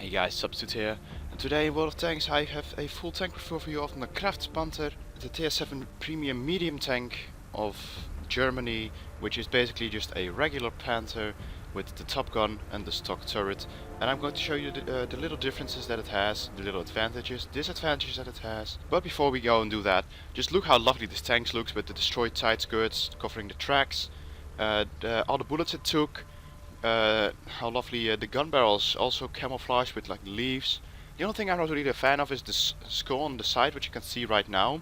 Hey guys, Substitute here, and today in World of Tanks I have a full tank review for you of the Kraft Panther, the Tier 7 premium medium tank of Germany, which is basically just a regular Panther with the top gun and the stock turret. And I'm going to show you the little differences that it has, the little advantages, disadvantages that it has. But before we go and do that, just look how lovely this tank looks with the destroyed side skirts covering the tracks, all the bullets it took. How lovely the gun barrels also camouflaged with like leaves. The only thing I'm not really a fan of is the skull on the side, which you can see right now,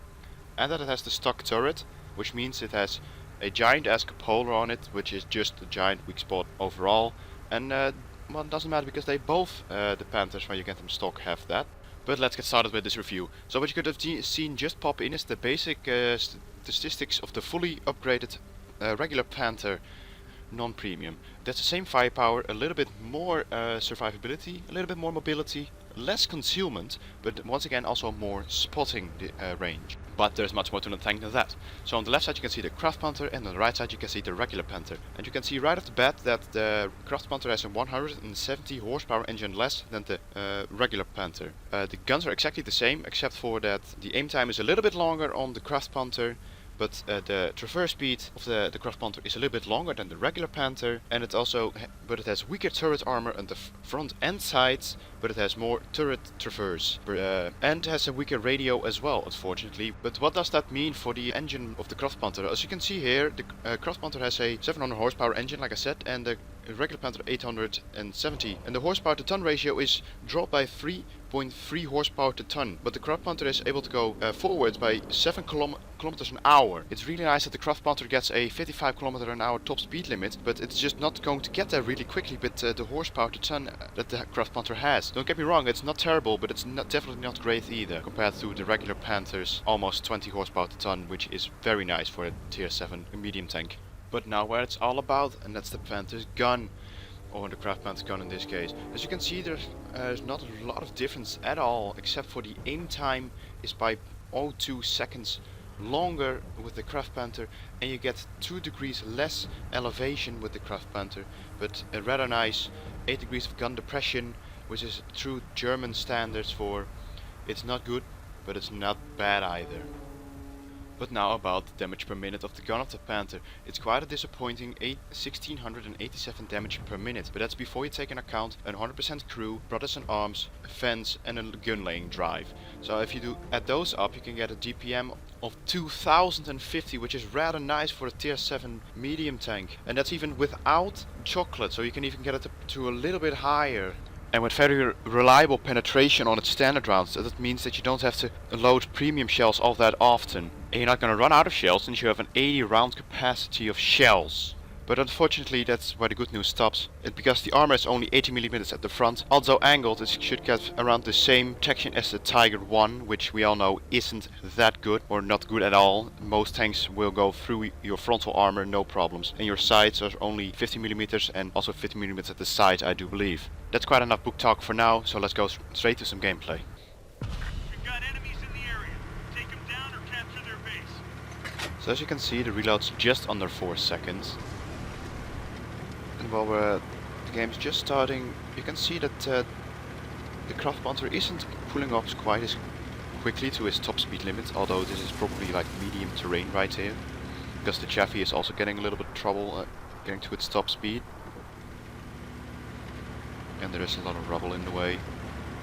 and that it has the stock turret, which means it has a giant-ass cupola on it, which is just a giant weak spot overall. And well, it doesn't matter because they both, the Panthers when you get them stock, have that. But let's get started with this review. So what you could have seen just pop in is the basic statistics of the fully upgraded regular Panther non-premium. That's the same firepower, a little bit more survivability, a little bit more mobility, less concealment, but once again also more spotting range. But there's much more to the tank than that. So on the left side you can see the Kraft Panther, and on the right side you can see the regular Panther. And you can see right off the bat that the Kraft Panther has a 170 horsepower engine less than the regular Panther. The guns are exactly the same, except for that the aim time is a little bit longer on the Kraft Panther, but the traverse speed of the Kraft Panther is a little bit longer than the regular Panther, and it also but it has weaker turret armor on the front and sides, but it has more turret traverse and has a weaker radio as well, unfortunately. But what does that mean for the engine of the Kraft Panther? As you can see here, the Kraft Panther has a 700 horsepower engine, like I said, and the regular Panther 870, and the horsepower to ton ratio is dropped by 3.3 horsepower to ton, but the Kraft Panther is able to go forwards by 7 kilometers an hour. It's really nice that the Kraft Panther gets a 55 kilometer an hour top speed limit, but it's just not going to get there really quickly with the horsepower to ton that the Kraft Panther has. Don't get me wrong, it's not terrible, but it's definitely not great either compared to the regular Panther's almost 20 horsepower to ton, which is very nice for a tier 7 medium tank. But now where it's all about, and that's the Panther's gun, or the Kraft Panther's gun in this case. As you can see, there's not a lot of difference at all, except for the aim time is by 0.2 seconds longer with the Kraft Panther, and you get 2 degrees less elevation with the Kraft Panther, but a rather nice 8 degrees of gun depression, which is true German standards for it's not good, but it's not bad either. But now about the damage per minute of the gun of the Panther. It's quite a disappointing 1687 damage per minute, but that's before you take into account a 100% crew, brothers in arms, fence and a gun laying drive. So if you do add those up, you can get a DPM of 2050, which is rather nice for a tier 7 medium tank. And that's even without chocolate, so you can even get it to a little bit higher. And with very reliable penetration on its standard rounds, that means that you don't have to load premium shells all that often. And you're not going to run out of shells since you have an 80 round capacity of shells. But unfortunately that's where the good news stops. And because the armor is only 80mm at the front, although angled, it should get around the same protection as the Tiger 1, which we all know isn't that good, or not good at all. Most tanks will go through your frontal armor no problems, and your sides are only 50mm and also 50mm at the side, I do believe. That's quite enough book talk for now, so let's go straight to some gameplay. We've got enemies in the area. Take them down or capture their base. So as you can see, the reload's just under 4 seconds. And while the game's just starting, you can see that the Kraft Panther isn't pulling up quite as quickly to his top speed limit, although this is probably like medium terrain right here, because the Chaffee is also getting a little bit of trouble getting to its top speed. And there is a lot of rubble in the way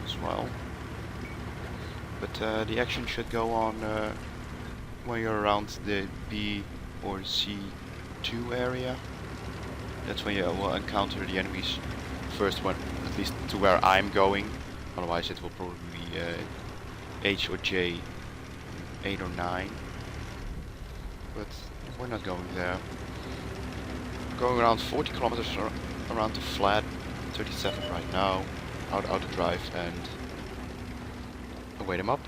as well. But the action should go on when you're around the B or C2 area. That's when you will encounter the enemies first, when at least to where I'm going. Otherwise it will probably be H or J 8 or 9. But we're not going there. We're going around 40 kilometers around the flat. 37 right now, out of drive, and await him up.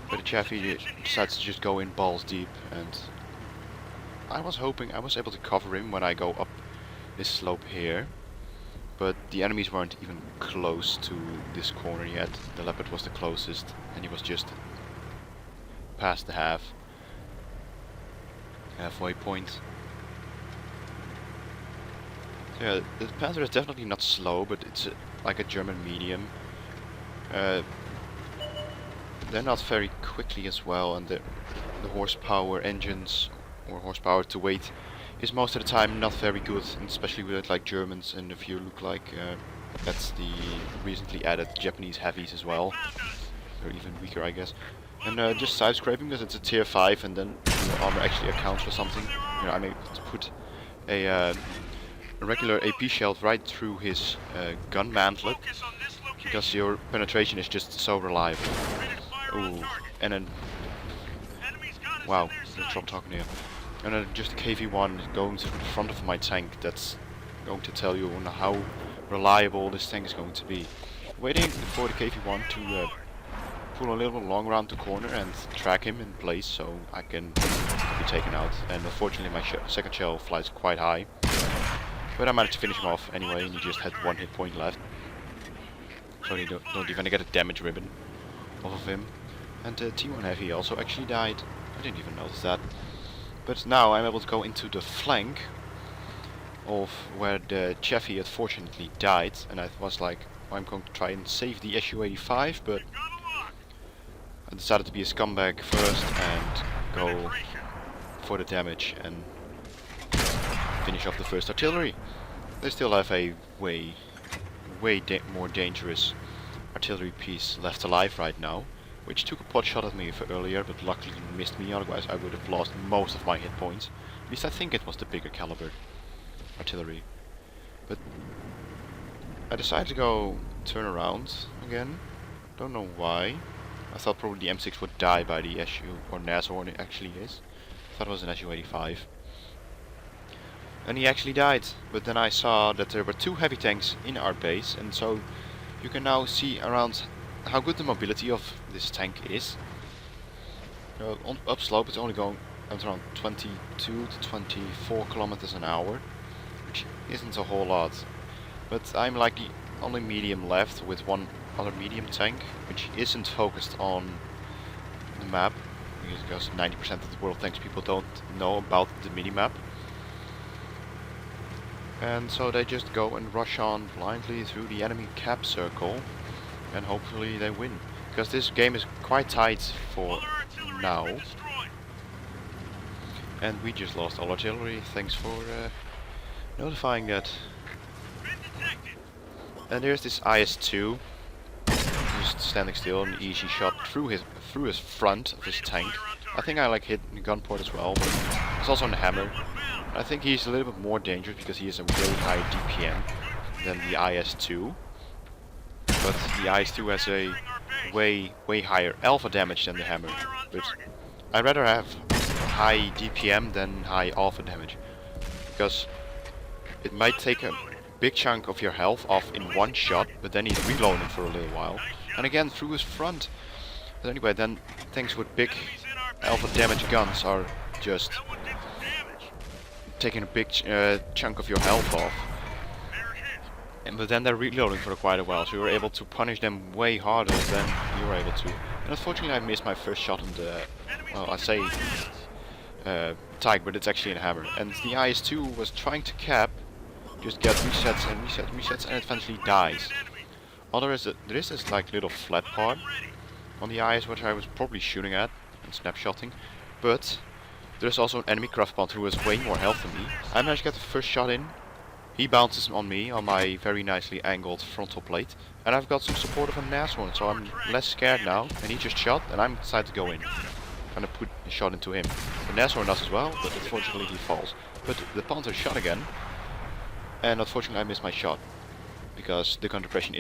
But the Chaffee decides to just go in balls deep, and I was hoping I was able to cover him when I go up this slope here, but the enemies weren't even close to this corner yet. The Leopard was the closest, and he was just past the halfway point. Yeah, the Panther is definitely not slow, but it's like a German medium. Uh, they're not very quickly as well, and the horsepower engines, or horsepower to weight, is most of the time not very good, and especially with like Germans, and if you look like that's the recently added Japanese heavies as well. They're even weaker, I guess. And just side scraping because it's a tier 5, and then your armor actually accounts for something. You know, I'm able to put a regular AP shell right through his gun mantlet, because your penetration is just so reliable. Ooh, and then wow, there's trouble talking here. And then just a KV-1 going through the front of my tank. That's going to tell you on how reliable this tank is going to be. Waiting for the KV-1 to pull a little long around the corner and track him in place so I can be taken out. And unfortunately my second shell flies quite high. But I managed to finish him off anyway, and he just had 1 hit point left. So you don't even get a damage ribbon off of him. And T1 Heavy also actually died. I didn't even notice that. But now I'm able to go into the flank of where the Chevy unfortunately died. And I was like, I'm going to try and save the Su-85, but I decided to be a scumbag first and go for the damage and finish off the first artillery. They still have a way more dangerous artillery piece left alive right now, which took a pot shot at me earlier, but luckily missed me, otherwise I would have lost most of my hit points. At least I think it was the bigger caliber artillery. But I decided to go turn around again. Don't know why. I thought probably the M6 would die by the SU, or Nashorn it actually is. I thought it was an Su-85. And he actually died, but then I saw that there were 2 heavy tanks in our base, and so you can now see around how good the mobility of this tank is. On upslope it's only going at around 22 to 24 kilometers an hour, which isn't a whole lot. But I'm like the only medium left with one other medium tank, which isn't focused on the map, because 90% of the world tanks people don't know about the mini-map. And so they just go and rush on blindly through the enemy cap circle, and hopefully they win. Because this game is quite tight for now. And we just lost all artillery, thanks for notifying that. And there's this IS-2, just standing still, an easy shot through his front of his tank. I think I like hit the gun port as well, but it's also on the hammer. I think he's a little bit more dangerous because he has a way higher DPM than the IS-2. But the IS-2 has a way higher alpha damage than the hammer. But I'd rather have high DPM than high alpha damage, because it might take a big chunk of your health off in one shot, but then he's reloading for a little while. And again through his front. But anyway, then things with big alpha damage guns are just taking a big chunk of your health off. But then they're reloading for quite a while, so you're able to punish them way harder than you were able to. And unfortunately I missed my first shot on the, well, I say Tyke, but it's actually a hammer. And the IS-2 was trying to cap, just get resets and resets, and it eventually dies. There is this like little flat part on the IS which I was probably shooting at and snapshotting, but there's also an enemy kraft panther who has way more health than me. I managed to get the first shot in. He bounces on me on my very nicely angled frontal plate, and I've got some support of a Nashorn, so I'm less scared now. And he just shot, and I'm decided to go in. I'm gonna put a shot into him. The Nashorn does as well, but unfortunately he falls. But the Panther shot again, and unfortunately I missed my shot because the gun depression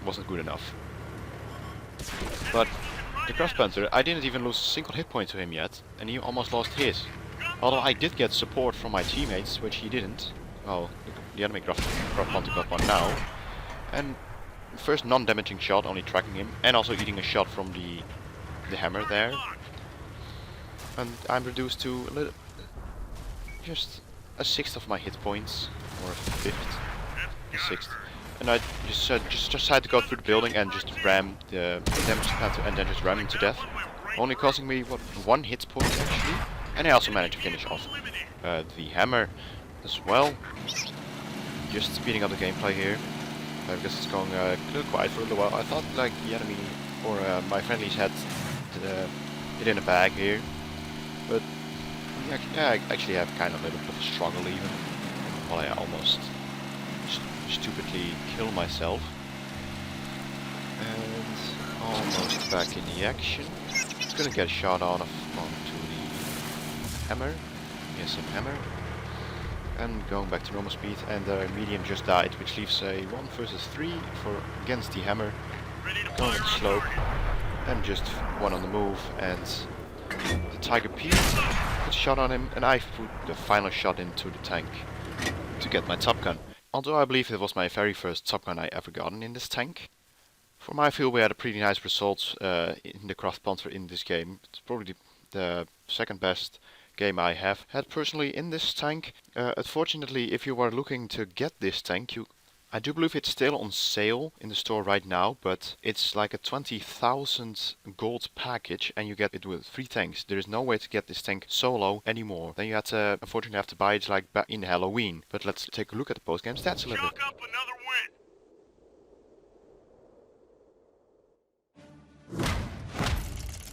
wasn't good enough. But the Kraft Panther, I didn't even lose a single hit point to him yet, and he almost lost his. Although I did get support from my teammates, which he didn't. Well, the enemy Kraft Panther got one now. And first non-damaging shot, only tracking him, and also eating a shot from the hammer there. And I'm reduced to just a sixth of my hit points, or a fifth, a sixth. And I just decided to go through the building and just ram the damaged Panther, and then just ram him to death, only causing me one hit point actually. And I also managed to finish off the hammer as well. Just speeding up the gameplay here. because it's going a little quiet for a little while. I thought like the enemy or my friendlies had it in a bag here, but I actually have kind of a little bit of a struggle even. While I almost stupidly kill myself. And almost back in the action. It's gonna get a shot onto the hammer. Yes, some hammer. And going back to normal speed, and the medium just died, which leaves a 1 versus 3 for against the hammer. Going at the slope, and just one on the move, and the Tiger P put a shot on him, and I put the final shot into the tank to get my top gun. Although I believe it was my very first top gun I ever gotten in this tank. For my feel, we had a pretty nice result in the Kraft Panther in this game. It's probably the second best game I have had personally in this tank. Unfortunately, if you are looking to get this tank, I do believe it's still on sale in the store right now, but it's like a 20,000 gold package and you get it with 3 tanks. There is no way to get this tank solo anymore. Then you unfortunately have to buy it like back in Halloween. But let's take a look at the post-game stats a little bit. Chalk up another win.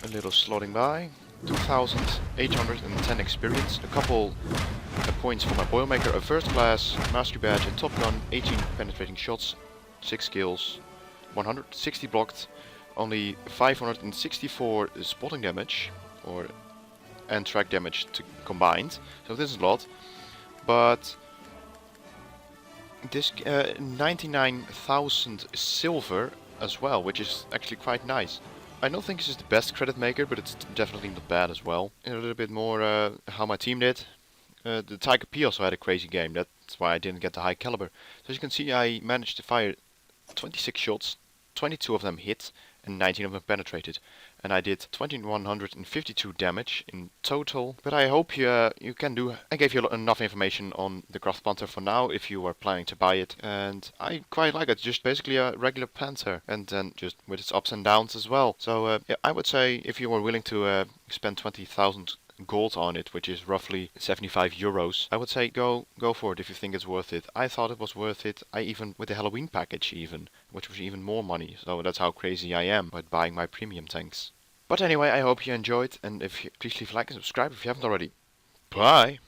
A little slotting by. 2,810 experience, a couple points for my Boilmaker, a first class, mastery badge, a top gun, 18 penetrating shots, 6 kills, 160 blocked, only 564 spotting damage, and track damage combined, so this is a lot, but this 99,000 silver as well, which is actually quite nice. I don't think this is the best credit maker, but it's definitely not bad as well. And a little bit more how my team did. The Tiger P also had a crazy game, that's why I didn't get the high caliber. So as you can see, I managed to fire 26 shots, 22 of them hit, and 19 of them penetrated. And I did 2152 damage in total. But I hope you can do. I gave you enough information on the Kraft Panther for now if you are planning to buy it. And I quite like it. Just basically a regular Panther, and then just with its ups and downs as well. So yeah, I would say if you are willing to spend 20,000 gold on it, which is roughly 75 euros, I would say go for it if you think it's worth it. I thought it was worth it. I even with the Halloween package even, which was even more money. So that's how crazy I am about buying my premium tanks. But anyway, I hope you enjoyed, and please leave a like and subscribe if you haven't already. Bye!